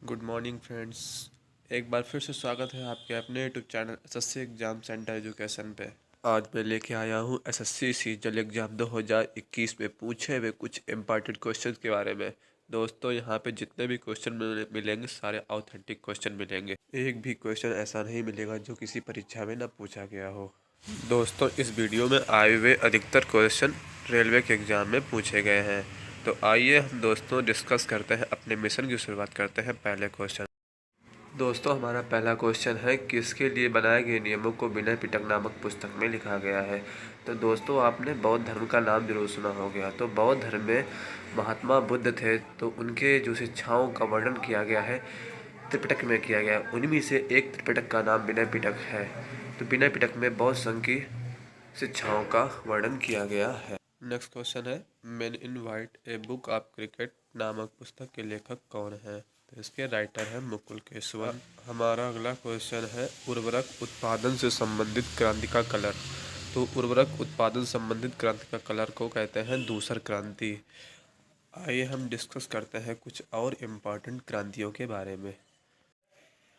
Good morning friends. एक बार फिर से स्वागत है आपके अपने YouTube channel SSC exam centre education पे। आज मैं लेके आया हूँ एसएससी सीजनल एग्ज़ाम 2021 में पूछे हुए कुछ इम्पॉर्टेंट क्वेश्चंस के बारे में। दोस्तों, यहाँ पे जितने भी क्वेश्चन मिलेंगे सारे ऑथेंटिक क्वेश्चन मिलेंगे। एक भी क्वेश्चन ऐसा नहीं मिलेगा जो किसी परीक्षा में ना पूछा गया हो। दोस्तों, इस वीडियो में आए हुए अधिकतर क्वेश्चन रेलवे के एग्ज़ाम में पूछे गए हैं। तो आइए हम दोस्तों डिस्कस करते हैं, अपने मिशन की शुरुआत करते हैं। पहले क्वेश्चन दोस्तों, हमारा पहला क्वेश्चन है, किसके लिए बनाए गए नियमों को विनय पिटक नामक पुस्तक में लिखा गया है। तो दोस्तों, आपने बौद्ध धर्म का नाम जरूर सुना होगा। तो बौद्ध धर्म में महात्मा बुद्ध थे, तो उनके जो शिक्षाओं का वर्णन किया गया है त्रिपिटक में किया गया। उनमें से एक त्रिपिटक का नाम विनय पिटक है। तो विनय पिटक में बौद्ध संघ की शिक्षाओं का वर्णन किया गया है। नेक्स्ट क्वेश्चन है, man in white a book of cricket नामक पुस्तक के लेखक कौन है। तो इसके राइटर है मुकुल केशवन। हमारा अगला क्वेश्चन है, उर्वरक उत्पादन से संबंधित क्रांति का कलर। तो उर्वरक उत्पादन संबंधित क्रांति का कलर को कहते हैं दूसर क्रांति। आइए हम डिस्कस करते हैं कुछ और इम्पोर्टेंट क्रांतियों के बारे में।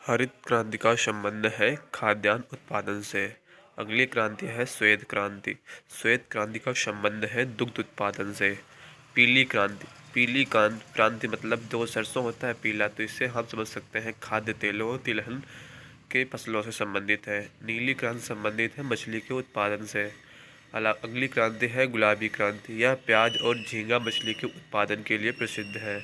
हरित क्रांति का संबंध है खाद्यान्न उत्पादन से। अगली क्रांति है श्वेत क्रांति। श्वेत क्रांति का संबंध है दुग्ध उत्पादन से। पीली क्रांति, पीली क्रांति मतलब जो सरसों होता है पीला, तो इससे हम समझ सकते हैं खाद्य तेलों तिलहन के फसलों से संबंधित है। नीली क्रांति संबंधित है मछली के उत्पादन से। अगली क्रांति है गुलाबी क्रांति। यह प्याज और झींगा मछली के उत्पादन के लिए प्रसिद्ध है।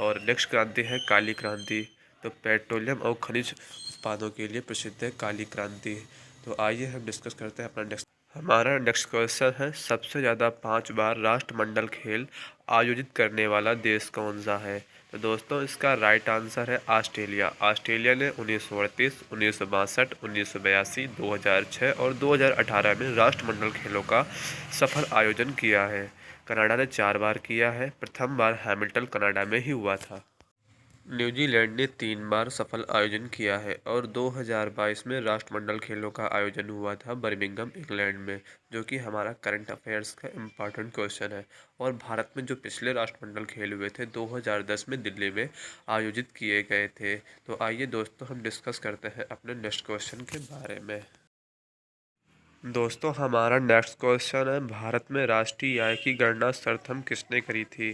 और नेक्स्ट क्रांति है काली क्रांति। तो पेट्रोलियम और खनिज उत्पादों के लिए प्रसिद्ध है काली क्रांति। तो आइए हम डिस्कस करते हैं अपना नेक्स्ट। हमारा नेक्स्ट क्वेश्चन है, सबसे ज़्यादा 5 बार राष्ट्रमंडल खेल आयोजित करने वाला देश कौन सा है। तो दोस्तों, इसका राइट आंसर है ऑस्ट्रेलिया। ऑस्ट्रेलिया ने 1938, 1962, 1982, 2006 और 2018 में राष्ट्रमंडल खेलों का सफल आयोजन किया है। कनाडा ने 4 बार किया है। प्रथम बार हैमिल्टन कनाडा में ही हुआ था। न्यूजीलैंड ने 3 बार सफल आयोजन किया है और 2022 में राष्ट्रमंडल खेलों का आयोजन हुआ था बर्मिंघम इंग्लैंड में, जो कि हमारा करंट अफेयर्स का इम्पॉर्टेंट क्वेश्चन है। और भारत में जो पिछले राष्ट्रमंडल खेल हुए थे 2010 में दिल्ली में आयोजित किए गए थे। तो आइए दोस्तों हम डिस्कस करते हैं अपने नेक्स्ट क्वेश्चन के बारे में। दोस्तों, हमारा नेक्स्ट क्वेश्चन है, भारत में राष्ट्रीय आय की गणना सर्वप्रथम किसने करी थी।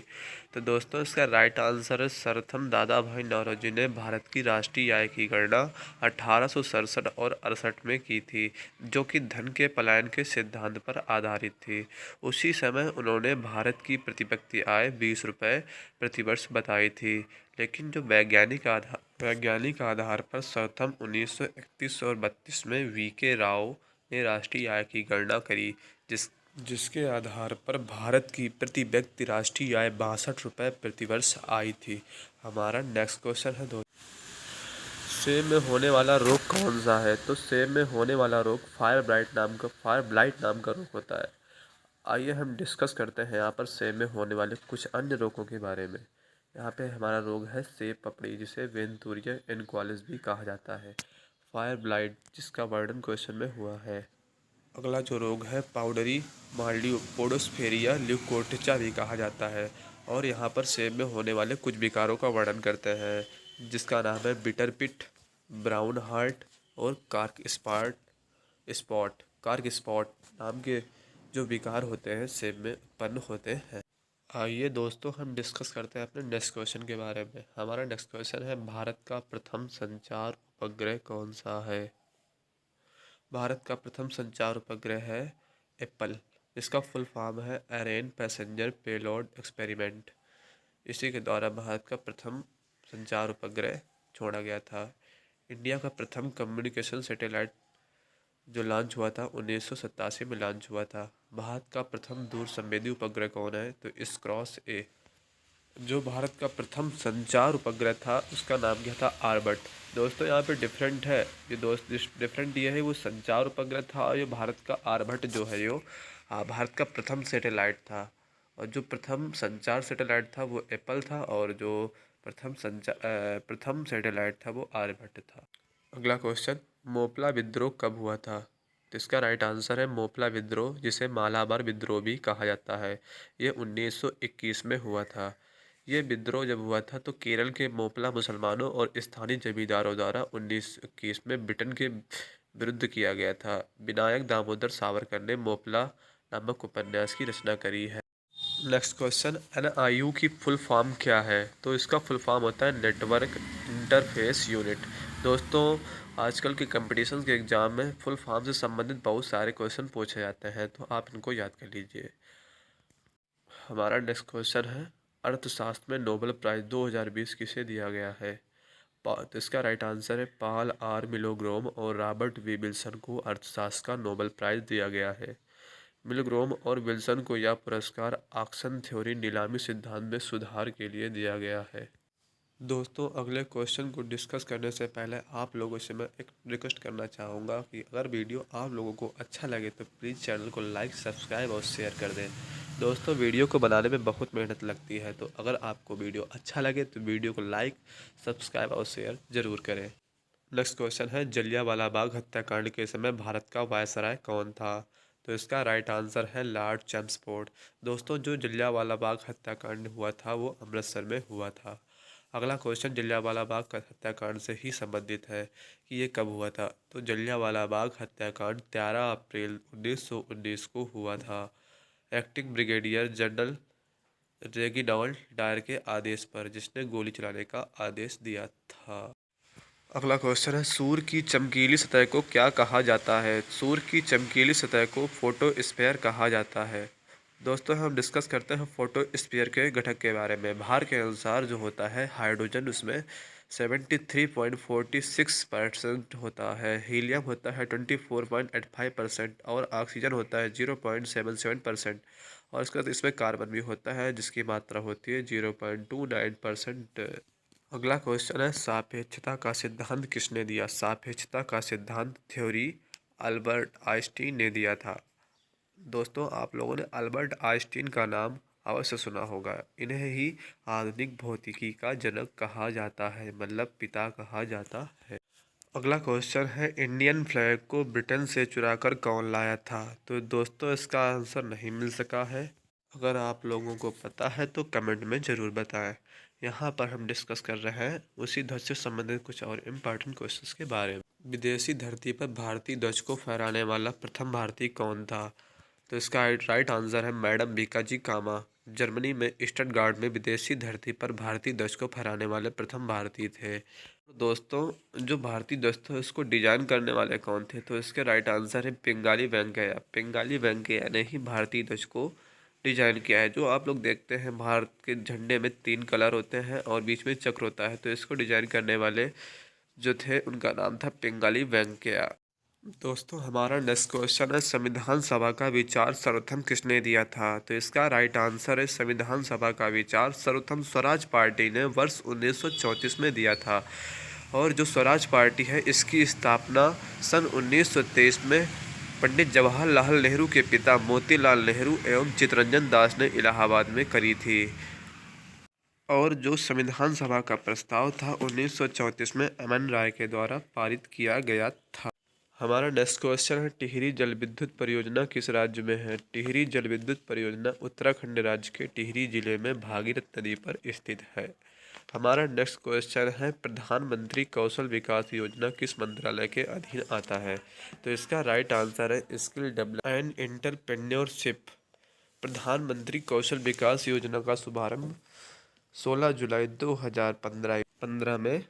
तो दोस्तों, इसका राइट आंसर है सर्वप्रथम दादा भाई नौरोजी ने भारत की राष्ट्रीय आय की गणना 1867 और 68 में की थी, जो कि धन के पलायन के सिद्धांत पर आधारित थी। उसी समय उन्होंने भारत की प्रति व्यक्ति आय 20 रुपये प्रतिवर्ष बताई थी। लेकिन जो वैज्ञानिक आधार पर सर्वप्रथम 1931 और 32 में वी.के. राव ने राष्ट्रीय आय की गणना करी, जिसके आधार पर भारत की प्रति व्यक्ति राष्ट्रीय आय 62 रुपये प्रतिवर्ष आई थी। हमारा नेक्स्ट क्वेश्चन है, सेब में होने वाला रोग कौन सा है। तो सेब में होने वाला रोग फायर ब्लाइट नाम का रोग होता है। आइए हम डिस्कस करते हैं यहाँ पर सेब में होने वाले कुछ अन्य रोगों के बारे में। यहाँ पे हमारा रोग है सेब पपड़ी, जिसे वेंथूरिया इनक्वालिस भी कहा जाता है। फायर ब्लाइट, जिसका वर्णन क्वेश्चन में हुआ है। अगला जो रोग है पाउडरी माल्डी पोडोस्फेरिया ल्यूकोर्टिचा भी कहा जाता है। और यहाँ पर सेब में होने वाले कुछ विकारों का वर्णन करते हैं, जिसका नाम है बिटर पिट, ब्राउन हार्ट और कार्क स्पॉट नाम के जो विकार होते हैं सेब में उत्पन्न होते हैं। आइए दोस्तों हम डिस्कस करते हैं अपने नेक्स्ट क्वेश्चन के बारे में। हमारा नेक्स्ट क्वेश्चन है, भारत का प्रथम संचार उपग्रह कौन सा है। भारत का प्रथम संचार उपग्रह है एप्पल। इसका फुल फॉर्म है एरेन पैसेंजर पेलोड एक्सपेरिमेंट। इसी के द्वारा भारत का प्रथम संचार उपग्रह छोड़ा गया था। इंडिया का प्रथम कम्युनिकेशन सैटेलाइट जो लॉन्च हुआ था 1987 में लॉन्च हुआ था। भारत का प्रथम दूर संवेदी उपग्रह कौन है। तो स्क्रॉस ए। जो भारत का प्रथम संचार उपग्रह था उसका नाम क्या था, आर्बट। दोस्तों, यहाँ पे डिफरेंट है, ये दोस्त डिफरेंट ये है, वो संचार उपग्रह था और ये भारत का आर्बट जो है यो भारत का प्रथम सैटेलाइट था। और जो प्रथम संचार सैटेलाइट था वो एप्पल था, और जो प्रथम सैटेलाइट था वो आर्यभट्ट था। अगला क्वेश्चन, मोपला विद्रोह कब हुआ था। तो इसका राइट आंसर है मोपला विद्रोह, जिसे मालाबार विद्रोह भी कहा जाता है। ये 1921 में हुआ था। ये विद्रोह जब हुआ था तो केरल के मोपला मुसलमानों और स्थानीय जमींदारों द्वारा 1921 में ब्रिटेन के विरुद्ध किया गया था। विनायक दामोदर सावरकर ने मोपला नामक उपन्यास की रचना करी है। नेक्स्ट क्वेश्चन, एनआईयू की फुल फॉर्म क्या है? तो इसका फुल फॉर्म होता है नेटवर्क इंटरफेस यूनिट। दोस्तों, आजकल के कंपटीशन के एग्जाम में फुल फॉर्म से संबंधित बहुत सारे क्वेश्चन पूछे जाते हैं, तो आप इनको याद कर लीजिए। हमारा नेक्स्ट क्वेश्चन है, अर्थशास्त्र में नोबेल प्राइज 2020 किसे दिया गया है? तो इसका राइट आंसर है पॉल आर मिलोग्रोम और रॉबर्ट वी विल्सन को अर्थशास्त्र का नोबेल प्राइज दिया गया है। मिलग्रोम और विल्सन को यह पुरस्कार ऑक्शन थ्योरी नीलामी सिद्धांत में सुधार के लिए दिया गया है। दोस्तों, अगले क्वेश्चन को डिस्कस करने से पहले आप लोगों से मैं एक रिक्वेस्ट करना चाहूँगा कि अगर वीडियो आप लोगों को अच्छा लगे तो प्लीज़ चैनल को लाइक, सब्सक्राइब और शेयर कर दें। दोस्तों, वीडियो को बनाने में बहुत मेहनत लगती है, तो अगर आपको वीडियो अच्छा लगे तो वीडियो को लाइक, सब्सक्राइब और शेयर ज़रूर करें। नेक्स्ट क्वेश्चन है, जलियांवाला बाग हत्याकांड के समय भारत का वायसराय कौन था? तो इसका राइट आंसर है लॉर्ड चैम्सफोर्ड। दोस्तों, जो जलियांवाला बाग हत्याकांड हुआ था वो अमृतसर में हुआ था। अगला क्वेश्चन जलियांवाला बाग का हत्याकांड से ही संबंधित है कि ये कब हुआ था? तो जलियांवाला बाग हत्याकांड 13 अप्रैल 1919 को हुआ था, acting brigadier general Reginald Dyer के आदेश पर, जिसने गोली चलाने का आदेश दिया था। अगला क्वेश्चन है, सूर्य की चमकीली सतह को क्या कहा जाता है? सूर्य की चमकीली सतह को फोटोस्फीयर कहा जाता है। दोस्तों, हम डिस्कस करते हैं फोटोस्फीयर के घटक के बारे में। भार के अनुसार जो होता है हाइड्रोजन उसमें 73.46% होता है, हीलियम होता है 24.85% और ऑक्सीजन होता है 0.77%। और इसके बाद इसमें कार्बन भी होता है जिसकी मात्रा होती है 0.29%। अगला क्वेश्चन है, सापेक्षता का सिद्धांत किसने दिया? सापेक्षता का सिद्धांत थ्योरी अल्बर्ट आइंस्टीन ने दिया था। दोस्तों, आप लोगों ने अल्बर्ट आइंस्टीन का नाम अवश्य सुना होगा। इन्हें ही आधुनिक भौतिकी का जनक कहा जाता है, मतलब पिता कहा जाता है। अगला क्वेश्चन है, इंडियन फ्लैग को ब्रिटेन से चुराकर कौन लाया था? तो दोस्तों, इसका आंसर नहीं मिल सका है। अगर आप लोगों को पता है तो कमेंट में ज़रूर बताएं। यहाँ पर हम डिस्कस कर रहे हैं उसी ध्वज से संबंधित कुछ और इम्पोर्टेंट क्वेश्चंस के बारे में। विदेशी धरती पर भारतीय ध्वज को फहराने वाला प्रथम भारतीय कौन था? तो इसका राइट आंसर है मैडम बीकाजी कामा। जर्मनी में स्टटगार्ट में विदेशी धरती पर भारतीय ध्वज को फहराने वाले प्रथम भारतीय थे। दोस्तों, जो भारतीय ध्वज था उसको डिजाइन करने वाले कौन थे? तो इसके राइट आंसर है पिंगाली वेंकैया। पिंगाली वेंकैया ने ही भारतीय ध्वज को डिजाइन किया है। जो आप लोग देखते हैं भारत के झंडे में 3 कलर होते हैं और बीच में चक्र होता है, तो इसको डिजाइन करने वाले जो थे उनका नाम था पिंगाली वेंकैया। दोस्तों, हमारा नेक्स्ट क्वेश्चन है, संविधान सभा का विचार सर्वप्रथम किसने दिया था? तो इसका राइट आंसर है संविधान सभा का विचार सर्वप्रथम स्वराज पार्टी ने वर्ष 1934 में दिया था। और जो स्वराज पार्टी है इसकी स्थापना सन 1923 में पंडित जवाहरलाल नेहरू के पिता मोतीलाल नेहरू एवं चित्तरंजन दास ने इलाहाबाद में करी थी। और जो संविधान सभा का प्रस्ताव था 1934 में एम.एन. राय के द्वारा पारित किया गया था। हमारा नेक्स्ट क्वेश्चन है, टिहरी जल विद्युत परियोजना किस राज्य में है? टिहरी जल विद्युत परियोजना उत्तराखंड राज्य के टिहरी जिले में भागीरथ नदी पर स्थित है। हमारा नेक्स्ट क्वेश्चन है, प्रधानमंत्री कौशल विकास योजना किस मंत्रालय के अधीन आता है? तो इसका राइट आंसर है स्किल डेवलपमेंट एंड एंटरप्रेन्योरशिप। प्रधानमंत्री कौशल विकास योजना का शुभारंभ 16 जुलाई 2015 में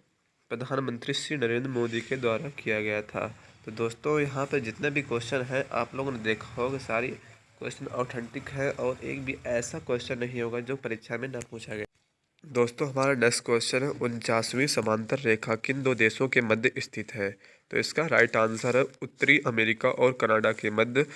प्रधानमंत्री श्री नरेंद्र मोदी के द्वारा किया गया था। तो दोस्तों, यहाँ पे जितने भी क्वेश्चन हैं आप लोगों ने देखा होगा सारी क्वेश्चन ऑथेंटिक है और एक भी ऐसा क्वेश्चन नहीं होगा जो परीक्षा में ना पूछा गया। दोस्तों, हमारा नेक्स्ट क्वेश्चन है, 49वीं समांतर रेखा किन दो देशों के मध्य स्थित है? तो इसका राइट आंसर है उत्तरी अमेरिका और कनाडा के मध्य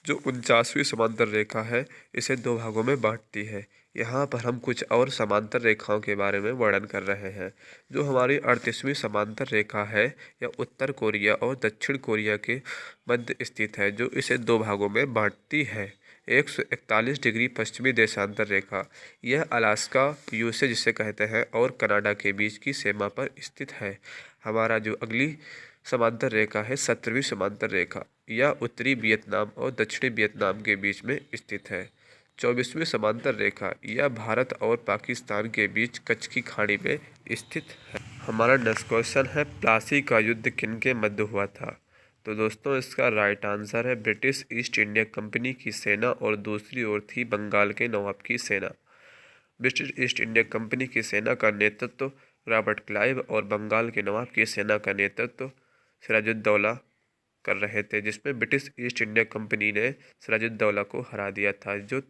जो 49वीं समांतर रेखा है इसे 2 भागों में बांटती है। यहाँ पर हम कुछ और समांतर रेखाओं के बारे में वर्णन कर रहे हैं। जो हमारी 38वीं समांतर रेखा है यह उत्तर कोरिया और दक्षिण कोरिया के मध्य स्थित है, जो इसे 2 भागों में बांटती है। 141 डिग्री पश्चिमी देशांतर रेखा यह अलास्का यूएसए जिसे कहते हैं और कनाडा के बीच की सीमा पर स्थित है। हमारा जो अगली समांतर रेखा है 17वीं समांतर रेखा यह उत्तरी वियतनाम और दक्षिणी वियतनाम के बीच में स्थित है। 24वीं समांतर रेखा यह भारत और पाकिस्तान के बीच कच्छ की खाड़ी में स्थित है। हमारा नेक्स्ट क्वेश्चन है, प्लासी का युद्ध किनके मध्य हुआ था? तो दोस्तों इसका राइट आंसर है ब्रिटिश ईस्ट इंडिया कंपनी की सेना और दूसरी ओर थी बंगाल के नवाब की सेना। ब्रिटिश ईस्ट इंडिया कंपनी की सेना का नेतृत्व रॉबर्ट क्लाइव और बंगाल के नवाब की सेना का नेतृत्व सिराजुद्दौला कर रहे थे, जिसमें ब्रिटिश ईस्ट इंडिया कंपनी ने सिराजुद्दौला को हरा दिया था। जो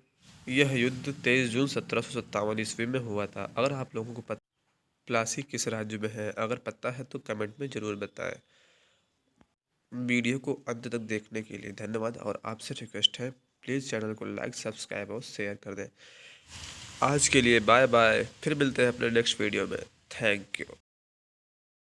यह युद्ध 23 जून 1757 ईस्वी में हुआ था। अगर आप लोगों को पता प्लासी किस राज्य में है, अगर पता है तो कमेंट में ज़रूर बताएं। वीडियो को अंत तक देखने के लिए धन्यवाद और आपसे रिक्वेस्ट है प्लीज़ चैनल को लाइक, सब्सक्राइब और शेयर कर दें। आज के लिए बाय बाय, फिर मिलते हैं अपने नेक्स्ट वीडियो में। Thank you.